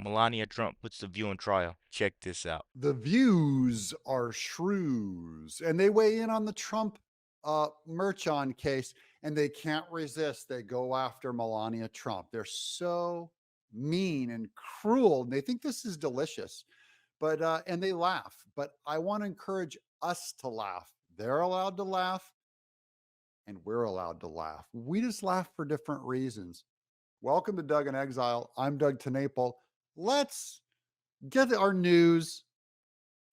Melania Trump puts The View on trial. Check this out. The views are shrews, and they weigh in on the Trump merch on case, and they can't resist. They go after Melania Trump. They're so mean and cruel, and they think this is delicious, but and they laugh. But I want to encourage us to laugh. They're allowed to laugh, and we're allowed to laugh. We just laugh for different reasons. Welcome to Doug in Exile. I'm Doug TenNapel. Let's get our news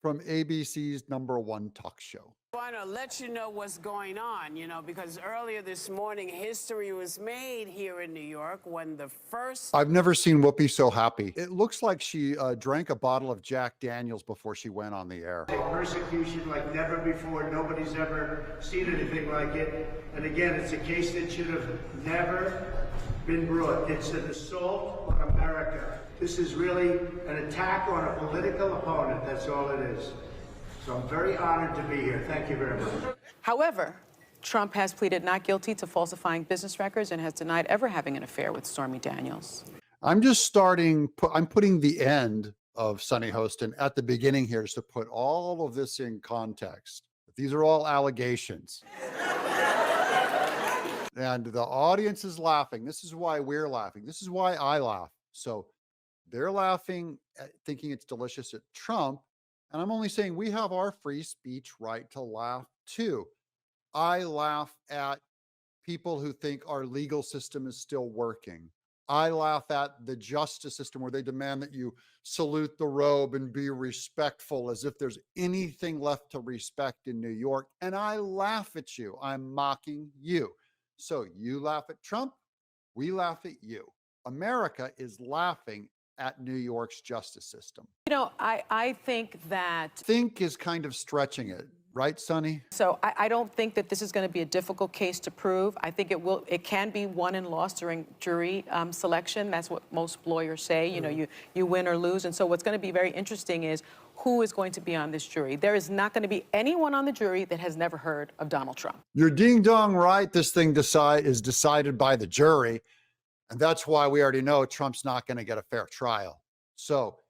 from ABC's #1 talk show. I want to let you know what's going on, because earlier this morning, history was made here in New York when the first... I've never seen Whoopi so happy. It looks like she drank a bottle of Jack Daniels before she went on the air. Persecution like never before. Nobody's ever seen anything like it. And again, it's a case that should have never been brought. It's an assault on America. This is really an attack on a political opponent. That's all it is. So I'm very honored to be here. Thank you very much. However, Trump has pleaded not guilty to falsifying business records and has denied ever having an affair with Stormy Daniels. I'm putting the end of Sunny Hostin at the beginning here just to put all of this in context. These are all allegations. And the audience is laughing. This is why we're laughing. This is why I laugh. So they're laughing, thinking it's delicious at Trump. And I'm only saying we have our free speech right to laugh too. I laugh at people who think our legal system is still working. I laugh at the justice system where they demand that you salute the robe and be respectful as if there's anything left to respect in New York. And I laugh at you. I'm mocking you. So you laugh at Trump, we laugh at you. America is laughing at New York's justice system. I think that... Think is kind of stretching it, right, Sonny? So I don't think that this is going to be a difficult case to prove. I think it can be won and lost during jury selection. That's what most lawyers say. You win or lose. And so what's going to be very interesting is who is going to be on this jury. There is not going to be anyone on the jury that has never heard of Donald Trump. You're ding dong right. This thing is decided by the jury. And that's why we already know Trump's not going to get a fair trial. So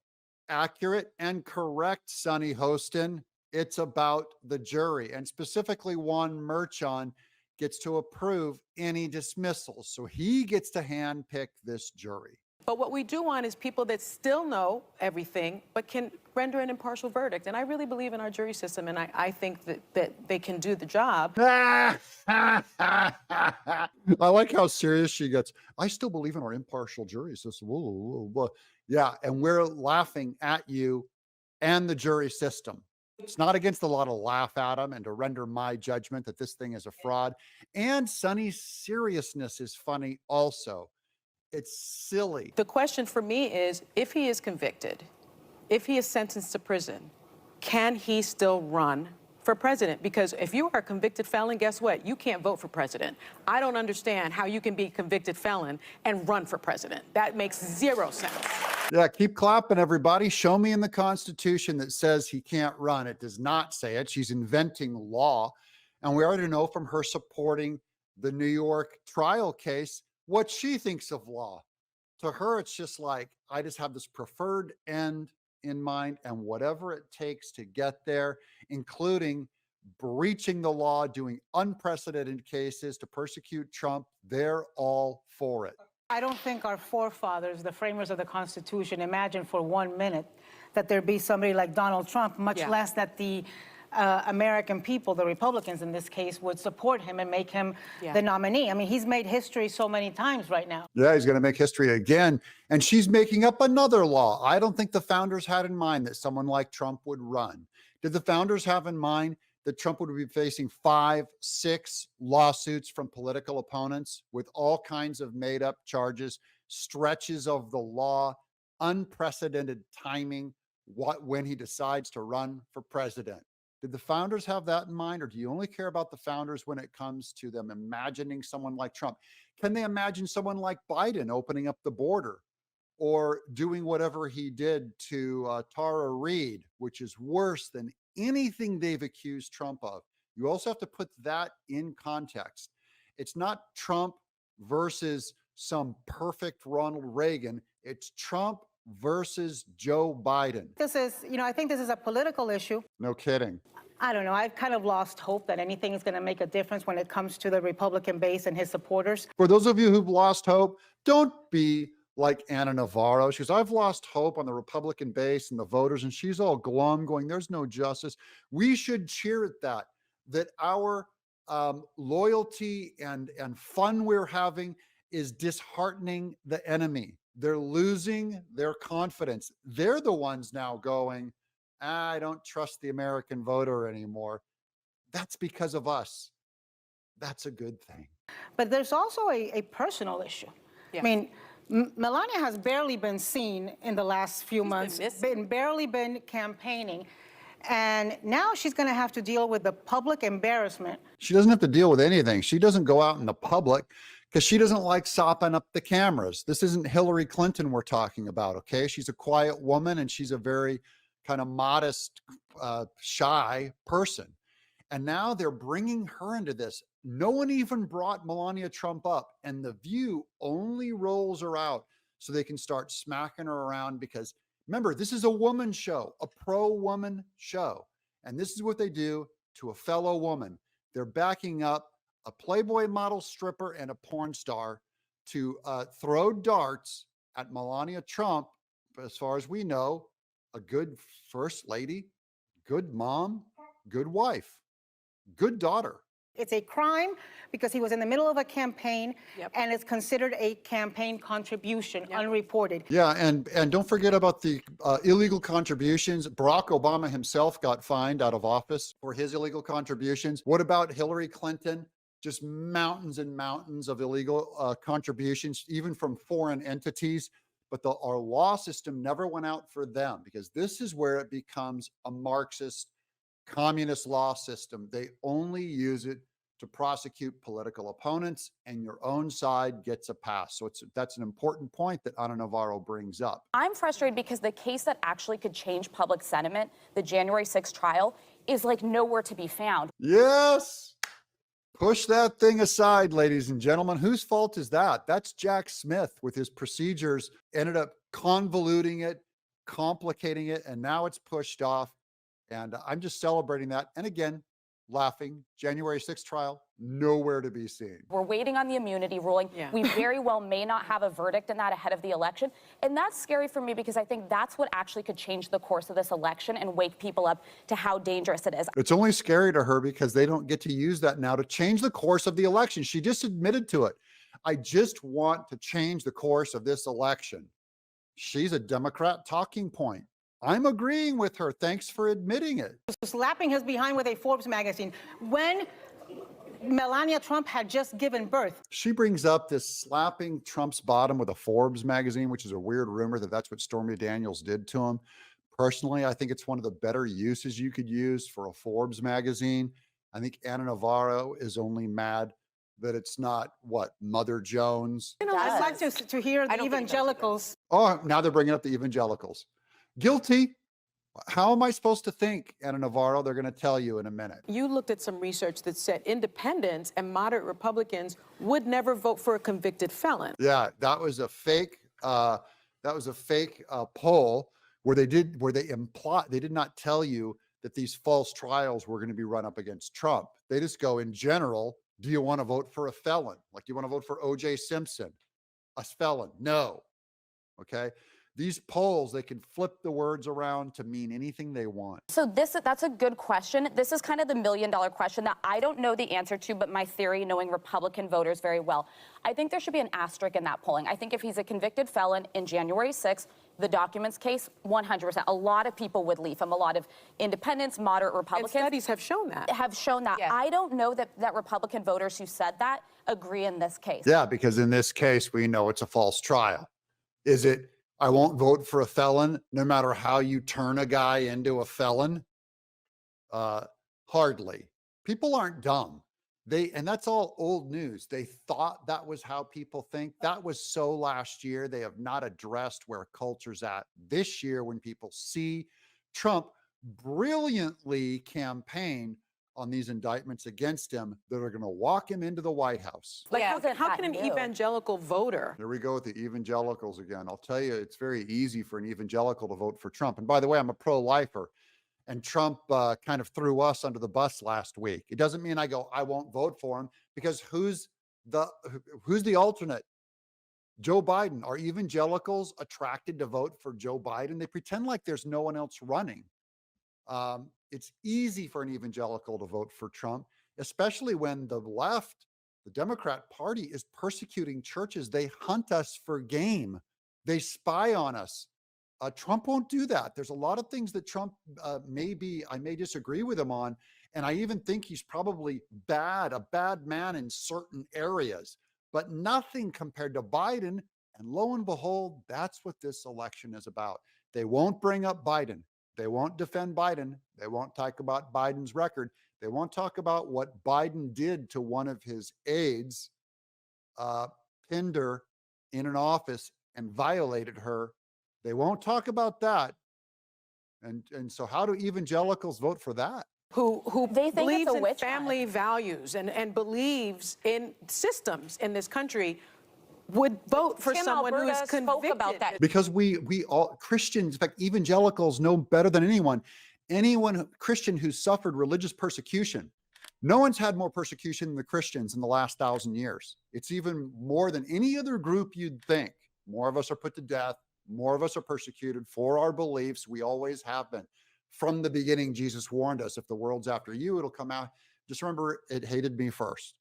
accurate and correct, Sonny Hostin. It's about the jury, and specifically Juan Merchan gets to approve any dismissals. So he gets to handpick this jury. But what we do want is people that still know everything, but can render an impartial verdict. And I really believe in our jury system, and I think that they can do the job. I like how serious she gets. I still believe in our impartial jury system. Whoa, whoa, whoa. Yeah, and we're laughing at you and the jury system. It's not against the law to laugh at them and to render my judgment that this thing is a fraud. And Sonny's seriousness is funny also. It's silly. The question for me is, if he is convicted, if he is sentenced to prison, can he still run for president? Because if you are a convicted felon, guess what? You can't vote for president. I don't understand how you can be a convicted felon and run for president. That makes zero sense. Yeah, keep clapping, everybody. Show me in the Constitution that says he can't run. It does not say it. She's inventing law. And we already know from her supporting the New York trial case what she thinks of law. To her, it's just like, I just have this preferred end in mind, and whatever it takes to get there, including breaching the law, doing unprecedented cases to persecute Trump, they're all for it. I don't think our forefathers, the framers of the Constitution, imagined for 1 minute that there'd be somebody like Donald Trump, much less that the American people, the Republicans in this case, would support him and make him the nominee. I mean, he's made history so many times right now. Yeah, he's going to make history again. And she's making up another law. I don't think the founders had in mind that someone like Trump would run. Did the founders have in mind that Trump would be facing 5, 6 lawsuits from political opponents with all kinds of made up charges, stretches of the law, unprecedented timing, when he decides to run for president? Did the founders have that in mind, or do you only care about the founders when it comes to them imagining someone like Trump? Can they imagine someone like Biden opening up the border or doing whatever he did to Tara Reid, which is worse than anything they've accused Trump of? You also have to put that in context. It's not Trump versus some perfect Ronald Reagan. It's Trump versus Joe Biden. This is, I think this is a political issue. No kidding. I don't know. I've kind of lost hope that anything is going to make a difference when it comes to the Republican base and his supporters. For those of you who've lost hope, don't be like Ana Navarro. She goes, I've lost hope on the Republican base and the voters, and she's all glum going, there's no justice. We should cheer at that our loyalty and fun we're having is disheartening the enemy. They're losing their confidence. They're the ones now going, I don't trust the American voter anymore. That's because of us. That's a good thing. But there's also a personal issue. Yeah. I mean, Melania has barely been seen in the last few months, barely been campaigning. And now she's going to have to deal with the public embarrassment. She doesn't have to deal with anything. She doesn't go out in the public because she doesn't like sopping up the cameras. This isn't Hillary Clinton we're talking about, okay? She's a quiet woman and she's a very kind of modest, shy person. And now they're bringing her into this. No one even brought Melania Trump up, and The View only rolls her out so they can start smacking her around because remember, this is a woman show, a pro-woman show. And this is what they do to a fellow woman. They're backing up a Playboy model stripper and a porn star to throw darts at Melania Trump. As far as we know, a good first lady, good mom, good wife, good daughter. It's a crime because he was in the middle of a campaign, and it's considered a campaign contribution, unreported. Yeah, and don't forget about the illegal contributions. Barack Obama himself got fined out of office for his illegal contributions. What about Hillary Clinton? Just mountains and mountains of illegal contributions, even from foreign entities. But our law system never went out for them because this is where it becomes a Marxist communist law system. They only use it to prosecute political opponents, and your own side gets a pass. So that's an important point that Ana Navarro brings up. I'm frustrated because the case that actually could change public sentiment, the January 6th trial, is like nowhere to be found. Yes. Push that thing aside, ladies and gentlemen. Whose fault is that? That's Jack Smith with his procedures, ended up convoluting it, complicating it, and now it's pushed off. And I'm just celebrating that. And again, laughing. January 6th trial, nowhere to be seen. We're waiting on the immunity ruling. We very well may not have a verdict in that ahead of the election. And that's scary for me because I think that's what actually could change the course of this election and wake people up to how dangerous it is. It's only scary to her because they don't get to use that now to change the course of the election. She just admitted to it. I just want to change the course of this election. She's a Democrat talking point. I'm agreeing with her. Thanks for admitting it. Slapping his behind with a Forbes magazine when Melania Trump had just given birth. She brings up this slapping Trump's bottom with a Forbes magazine, which is a weird rumor that that's what Stormy Daniels did to him. Personally, I think it's one of the better uses you could use for a Forbes magazine. I think Ana Navarro is only mad that it's not, what, Mother Jones? I'd like to hear the evangelicals. Oh, now they're bringing up the evangelicals. Guilty. How am I supposed to think, Ana Navarro? They're going to tell you in a minute. You looked at some research that said independents and moderate Republicans would never vote for a convicted felon. Yeah, that was a fake. Poll where they did not tell you that these false trials were going to be run up against Trump. They just go, in general, do you want to vote for a felon? Like, do you want to vote for O.J. Simpson? A felon? No. Okay. These polls, they can flip the words around to mean anything they want. So that's a good question. This is kind of the million-dollar question that I don't know the answer to, but my theory, knowing Republican voters very well, I think there should be an asterisk in that polling. I think if he's a convicted felon in January 6th, the documents case, 100%. A lot of people would leave him. A lot of independents, moderate Republicans. And studies have shown that. Yeah. I don't know that Republican voters who said that agree in this case. Yeah, because in this case, we know it's a false trial. Is it, I won't vote for a felon, no matter how you turn a guy into a felon? Hardly. People aren't dumb. And that's all old news. They thought that was how people think. That was so last year. They have not addressed where culture's at this year when people see Trump brilliantly campaign on these indictments against him that are going to walk him into the White House. Like, Yeah, how can an evangelical voter? There we go with the evangelicals again. I'll tell you, it's very easy for an evangelical to vote for Trump. And by the way, I'm a pro-lifer, and Trump kind of threw us under the bus last week. It doesn't mean I won't vote for him, because who's the alternate? Joe Biden. Are evangelicals attracted to vote for Joe Biden? They pretend like there's no one else running. It's easy for an evangelical to vote for Trump, especially when the left, the Democrat Party, is persecuting churches. They hunt us for game. They spy on us. Trump won't do that. There's a lot of things that Trump I may disagree with him on. And I even think he's probably a bad man in certain areas, but nothing compared to Biden. And lo and behold, that's what this election is about. They won't bring up Biden. They won't defend Biden. They won't talk about Biden's record. They won't talk about what Biden did to one of his aides, pinned her in an office and violated her. They won't talk about that. And so how do evangelicals vote for that? Who They think believes it's a in witch family values and believes in systems in this country would vote for Tim someone who is Alberta convicted. spoke about that. Because we all Christians, in fact, evangelicals know better than anyone Christian who suffered religious persecution. No one's had more persecution than the Christians in the last 1,000 years. It's even more than any other group you'd think. More of us are put to death. More of us are persecuted for our beliefs. We always have been. From the beginning, Jesus warned us, if the world's after you, it'll come out. Just remember, it hated me first.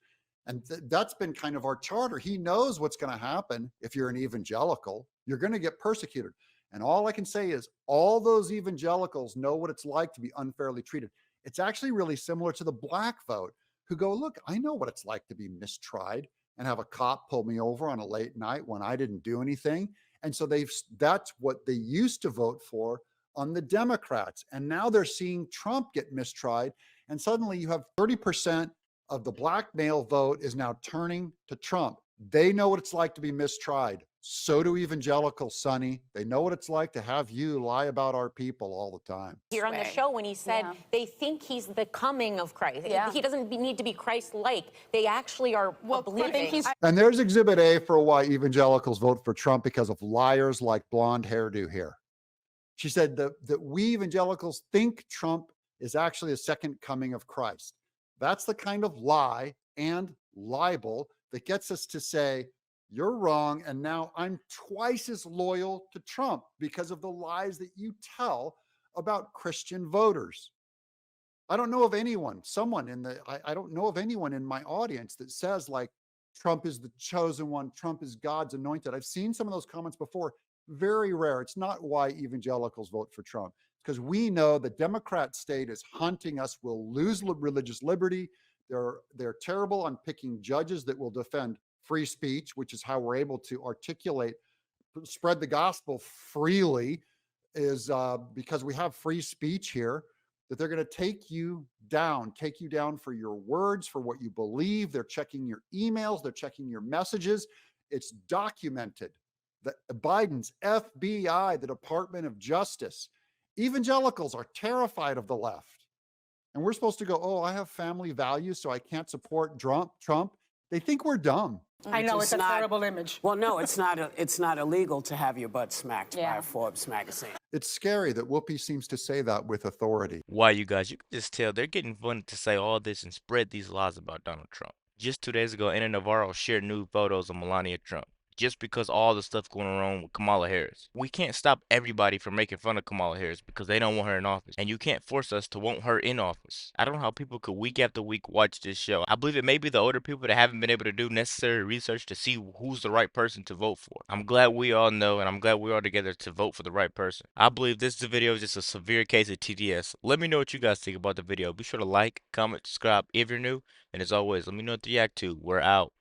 And that's been kind of our charter. He knows what's going to happen if you're an evangelical. You're going to get persecuted. And all I can say is all those evangelicals know what it's like to be unfairly treated. It's actually really similar to the black vote, who go, look, I know what it's like to be mistried and have a cop pull me over on a late night when I didn't do anything. And so that's what they used to vote for on the Democrats. And now they're seeing Trump get mistried. And suddenly you have 30% of the black male vote is now turning to Trump. They know what it's like to be mistried. So do evangelicals, Sonny. They know what it's like to have you lie about our people all the time. Here on the show when he said they think he's the coming of Christ. Yeah. He doesn't need to be Christ-like. They actually are believing. And there's exhibit A for why evangelicals vote for Trump, because of liars like blonde hairdo here. She said that we evangelicals think Trump is actually a second coming of Christ. That's the kind of lie and libel that gets us to say, you're wrong, and now I'm twice as loyal to Trump because of the lies that you tell about Christian voters. I don't know of anyone, I don't know of anyone in my audience that says, like, Trump is the chosen one, Trump is God's anointed. I've seen some of those comments before. Very rare. It's not why evangelicals vote for Trump. Because we know the Democrat state is hunting us. We'll lose religious liberty. They're terrible on picking judges that will defend free speech, which is how we're able to spread the gospel freely, is because we have free speech here, that they're going to take you down for your words, for what you believe. They're checking your emails. They're checking your messages. It's documented. Biden's FBI, the Department of Justice, evangelicals are terrified of the left. And we're supposed to go, oh, I have family values, so I can't support Trump. They think we're dumb. I know, it's a terrible image. Well, no, it's not illegal to have your butt smacked by a Forbes magazine. It's scary that Whoopi seems to say that with authority. Why, you guys, you can just tell they're getting fun to say all this and spread these lies about Donald Trump. Just 2 days ago, Anna Navarro shared nude photos of Melania Trump. Just because all the stuff going on with Kamala Harris. We can't stop everybody from making fun of Kamala Harris because they don't want her in office. And you can't force us to want her in office. I don't know how people could week after week watch this show. I believe it may be the older people that haven't been able to do necessary research to see who's the right person to vote for. I'm glad we all know, and I'm glad we're all together to vote for the right person. I believe this video is just a severe case of TDS. Let me know what you guys think about the video. Be sure to like, comment, subscribe if you're new. And as always, let me know what to react to. We're out.